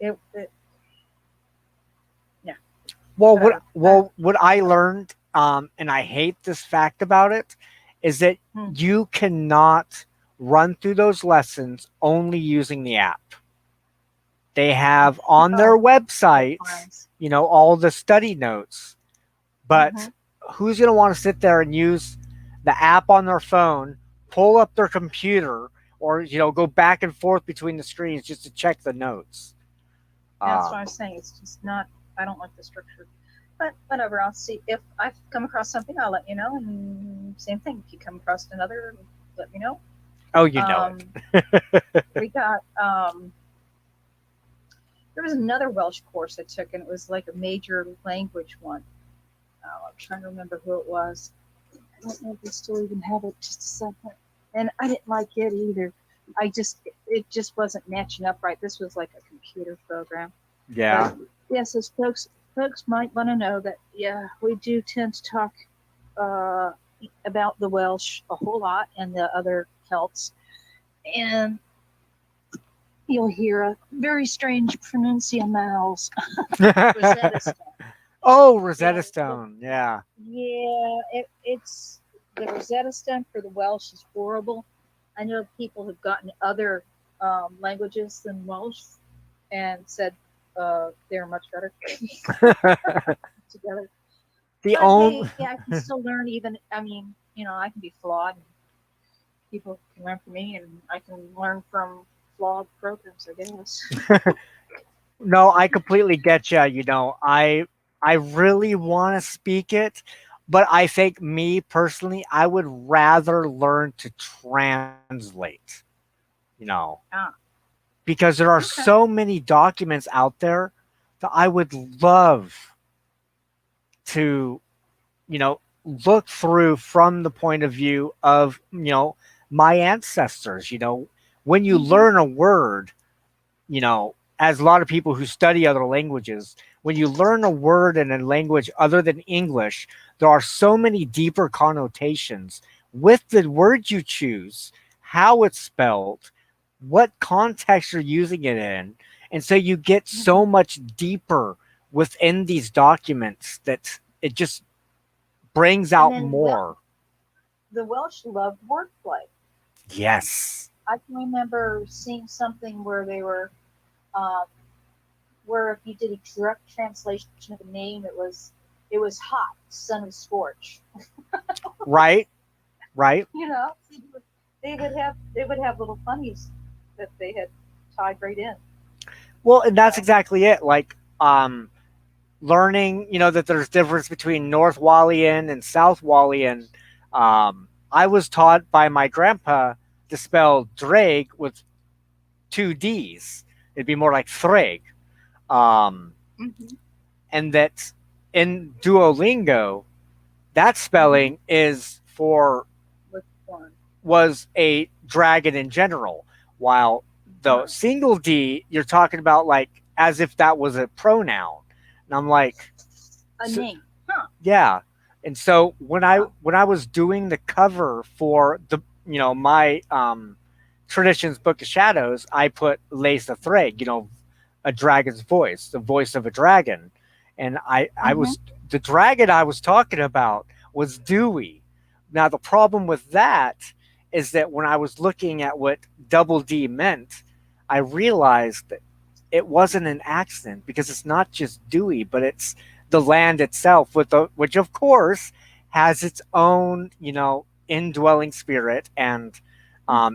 Speaker 2: it yeah,
Speaker 1: well,
Speaker 2: whatever.
Speaker 1: what I learned, and I hate this fact about it, is that
Speaker 2: Hmm.
Speaker 1: you cannot run through those lessons only using the app. They have on their
Speaker 2: Oh, at
Speaker 1: website,
Speaker 2: times.
Speaker 1: all the study notes,
Speaker 2: Hmm.
Speaker 1: but who's going to want to sit there and use the app on their phone, pull up their computer, or go back and forth between the screens just to check the notes?
Speaker 2: Yeah, that's what I'm
Speaker 1: Um,
Speaker 2: saying. It's just not. I don't like the structure. But whatever. I'll see if I come across something. I'll let you know. And same thing. If you come across another, let me know.
Speaker 1: oh, you know
Speaker 2: Um,
Speaker 1: it.
Speaker 2: we got there was another Welsh course I took, and it was like a major language one. Oh, I'm trying to remember who it was. I don't know if they still even have it. Just a second. And I didn't like it either. It just wasn't matching up right. This was like a computer program. But
Speaker 1: Yeah.
Speaker 2: yes, as folks might want to know that yeah, we do tend to talk uh, about the Welsh a whole lot and the other Celts, and you'll hear a very strange pronunciations. Rosetta Stone.
Speaker 1: Oh,
Speaker 2: Yeah,
Speaker 1: Rosetta Stone. Yeah.
Speaker 2: yeah, it's the Rosetta Stone for the Welsh is horrible. I know people have gotten other languages than Welsh and said they're much better together.
Speaker 1: the
Speaker 2: But
Speaker 1: only
Speaker 2: hey, I can still learn. Even I mean, I can be flawed, and people can learn from me, and I can learn from flawed programs. I guess.
Speaker 1: No, I completely get you. I really want to speak it, but I think me personally, I would rather learn to translate. You know,
Speaker 2: Ah,
Speaker 1: because there are
Speaker 2: okay.
Speaker 1: so many documents out there that I would love to, you know, look through from the point of view of, my ancestors. When you
Speaker 2: Hmm.
Speaker 1: learn a word, as a lot of people who study other languages, when you learn a word in a language other than English, there are so many deeper connotations with the word you choose, how it's spelled, what context you're using it in. And so you get
Speaker 2: Hmm.
Speaker 1: so much deeper within these documents that it just brings
Speaker 2: And
Speaker 1: out
Speaker 2: then
Speaker 1: more.
Speaker 2: the Welsh loved wordplay.
Speaker 1: Yes.
Speaker 2: I can remember seeing something where they were, um, where if you did a direct translation of a name, it was hot, son of scorch.
Speaker 1: Right. Right.
Speaker 2: You know, they would have little funnies that they had tied right in.
Speaker 1: Well, and that's
Speaker 2: So
Speaker 1: exactly it. Like, learning, that there's difference between North Wallian and South Wallian. I was taught by my grandpa to spell Drake with two D's. It'd be more like Threg. Um,
Speaker 2: Mm-hmm.
Speaker 1: and that in Duolingo, that
Speaker 2: Mm-hmm.
Speaker 1: spelling is for
Speaker 2: With one.
Speaker 1: was a dragon in general, while the
Speaker 2: Huh.
Speaker 1: single D you're talking about like as if that was a pronoun, and I'm like,
Speaker 2: A
Speaker 1: so,
Speaker 2: name. Huh.
Speaker 1: yeah. And so
Speaker 2: Huh.
Speaker 1: when I was doing the cover for the my traditions book of shadows, I put lace the thread, a dragon's voice, the voice of a dragon, and I
Speaker 2: Mm-hmm.
Speaker 1: was the dragon I was talking about was Dewey. Now the problem with that is that when I was looking at what double D meant, I realized that it wasn't an accident because it's not just Dewey, but it's the land itself, which of course has its own, indwelling spirit. And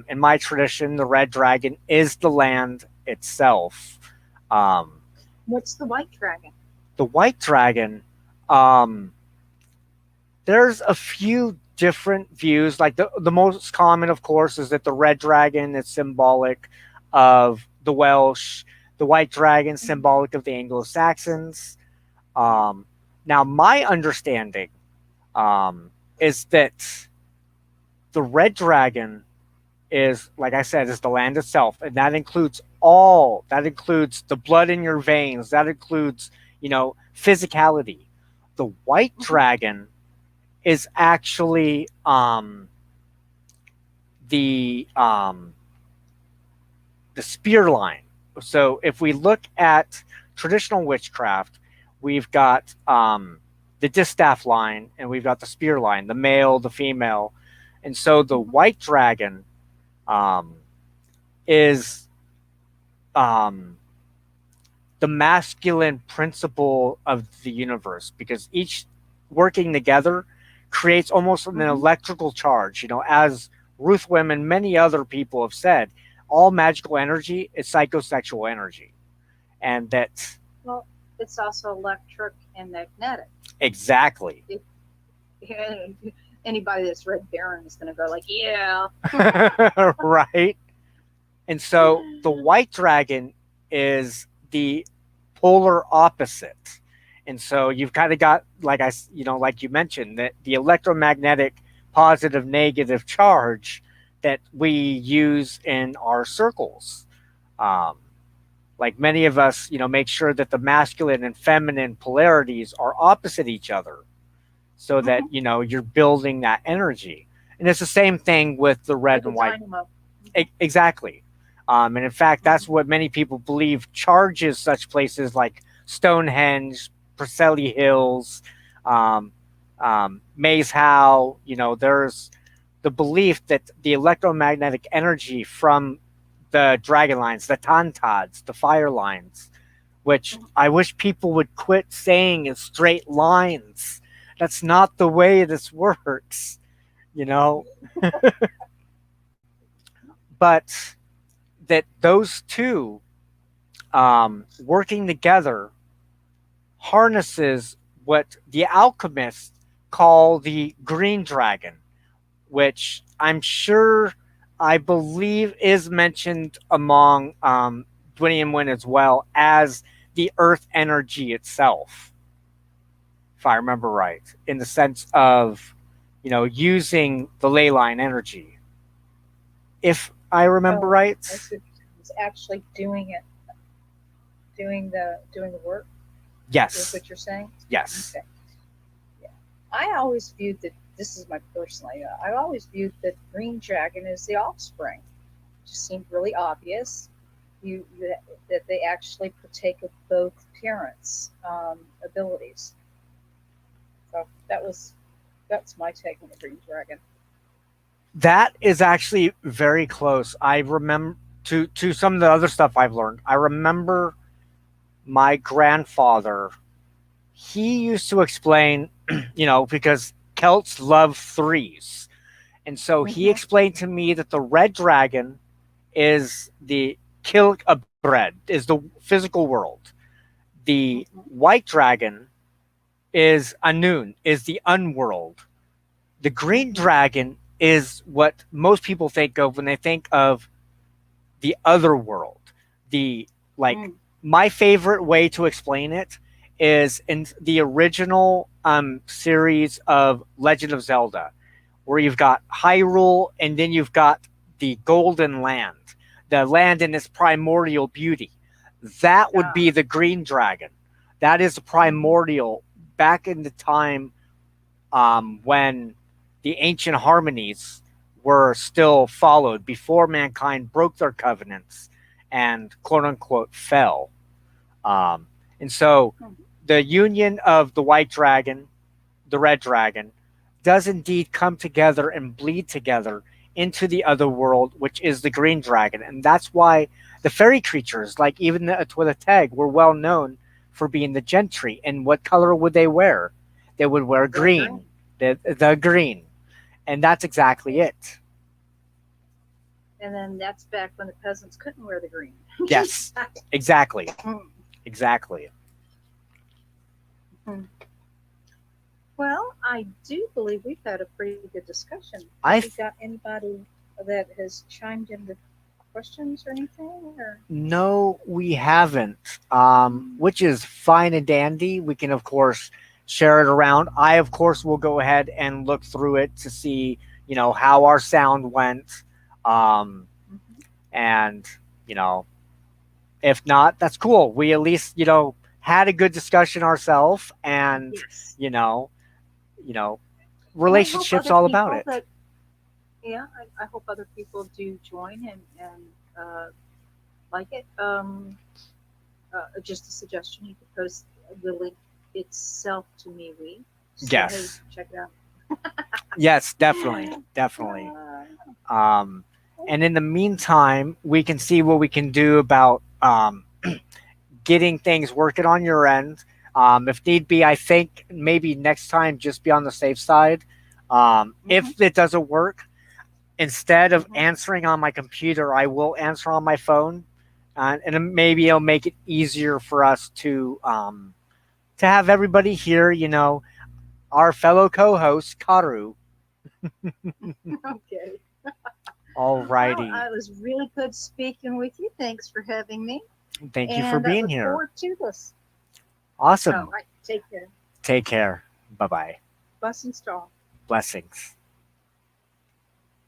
Speaker 1: in my tradition, the red dragon is the land itself. Um,
Speaker 2: What's the white dragon?
Speaker 1: the white dragon, um, there's a few different views. Like the most common, of course, is that the red dragon is symbolic of the Welsh, the white dragon
Speaker 2: Mm-hmm.
Speaker 1: symbolic of the Anglo Saxons. Um, Now, my understanding is that the red dragon is, like I said, is the land itself, and that includes all. That includes the blood in your veins. That includes, physicality. The white
Speaker 2: Mm-hmm.
Speaker 1: dragon is actually the um, the spear line. So if we look at traditional witchcraft, we've got the distaff line and we've got the spear line, the male, the female, and so the
Speaker 2: Mm-hmm.
Speaker 1: white dragon um, is um, the masculine principle of the universe because each working together creates almost an
Speaker 2: Mm-hmm.
Speaker 1: electrical charge. As Ruthwim and many other people have said, all magical energy is psychosexual energy. And that's
Speaker 2: Well, it's also electric and magnetic.
Speaker 1: exactly.
Speaker 2: If, anybody that's read Baron is going to go like, yeah.
Speaker 1: Right. And so the white dragon is the polar opposite. And so you've kind of got, like you mentioned, that the electromagnetic positive negative charge that we use in our circles. Um, like many of us, make sure that the masculine and feminine polarities are opposite each other so that,
Speaker 2: Mm-hmm.
Speaker 1: you're building that energy. And it's the same thing with the red
Speaker 2: Like a
Speaker 1: and white.
Speaker 2: dynamo. Mm-hmm.
Speaker 1: Exactly. And in fact, that's
Speaker 2: Mm-hmm.
Speaker 1: what many people believe charges such places like Stonehenge, Preseli Hills, um, Maze Howe. There's the belief that the electromagnetic energy from the dragon lines, the tantads, the fire lines, which I wish people would quit saying is straight lines. That's not the way this works, you know? But that those two working together harnesses what the alchemists call the green dragon, which I believe is mentioned among Dynion and Mwyn as well as the earth energy itself, if I remember right, in the sense of, using the ley line energy. If I remember
Speaker 2: Oh,
Speaker 1: right.
Speaker 2: I see. It's actually doing it, doing the work. Is
Speaker 1: Yes.
Speaker 2: what you're saying?
Speaker 1: Yes.
Speaker 2: Okay. Yeah. I always viewed that. This is my personal. I always viewed that green dragon as the offspring. It just seemed really obvious. That they actually partake of both parents' abilities. So that's my take on the green dragon.
Speaker 1: That is actually very close. I remember to some of the other stuff I've learned. I remember my grandfather. He used to explain, because Celts love threes, and so he
Speaker 2: Mm-hmm.
Speaker 1: explained to me that the red dragon is the kill a bread, is the physical world. The
Speaker 2: Mm-hmm.
Speaker 1: white dragon is Anun, is the unworld. The green
Speaker 2: Mm-hmm.
Speaker 1: dragon is what most people think of when they think of the other world, the like
Speaker 2: Mm.
Speaker 1: my favorite way to explain it is in the original series of Legend of Zelda, where you've got Hyrule and then you've got the Golden Land, the land in its primordial beauty. That would
Speaker 2: Ah.
Speaker 1: be the green dragon. That is the primordial back in the time when the ancient harmonies were still followed before mankind broke their covenants and quote unquote fell. And so the union of the white dragon, the red dragon, does indeed come together and bleed together into the other world, which is the green dragon. And that's why the fairy creatures, like even the Atwilateg, were well known for being the gentry. And what color would they wear? They would wear green, the green. And that's exactly it.
Speaker 2: And then that's back when the peasants couldn't wear the green.
Speaker 1: Yes, exactly.
Speaker 2: Mm.
Speaker 1: Exactly.
Speaker 2: Well, I do believe we've had a pretty good discussion.
Speaker 1: I
Speaker 2: Have you got anybody that has chimed in with questions or anything? Or
Speaker 1: No, we haven't, which is fine and dandy. We can, of course, share it around. I, of course, will go ahead and look through it to see, how our sound went. And, if not, that's cool. We at least, had a good discussion ourselves and,
Speaker 2: yes.
Speaker 1: relationships all about it.
Speaker 2: I hope other people do join and like it. Just a suggestion, you could post the link itself to MeWe. So,
Speaker 1: Yes.
Speaker 2: Hey, check it out.
Speaker 1: Yes, definitely. Definitely. And in the meantime, we can see what we can do about getting things working on your end. If need be, I think maybe next time just be on the safe side. If it doesn't work, instead of answering on my computer, I will answer on my phone, and maybe it'll make it easier for us to have everybody here. Our fellow co-host Karu.
Speaker 2: Okay.
Speaker 1: Alrighty.
Speaker 2: Well, it was really good speaking with you. Thanks for having me.
Speaker 1: Thank you for
Speaker 2: And I
Speaker 1: being
Speaker 2: look
Speaker 1: here.
Speaker 2: forward to this.
Speaker 1: Awesome.
Speaker 2: All right. Take care.
Speaker 1: Take care. Bye bye.
Speaker 2: Blessings to all.
Speaker 1: Blessings.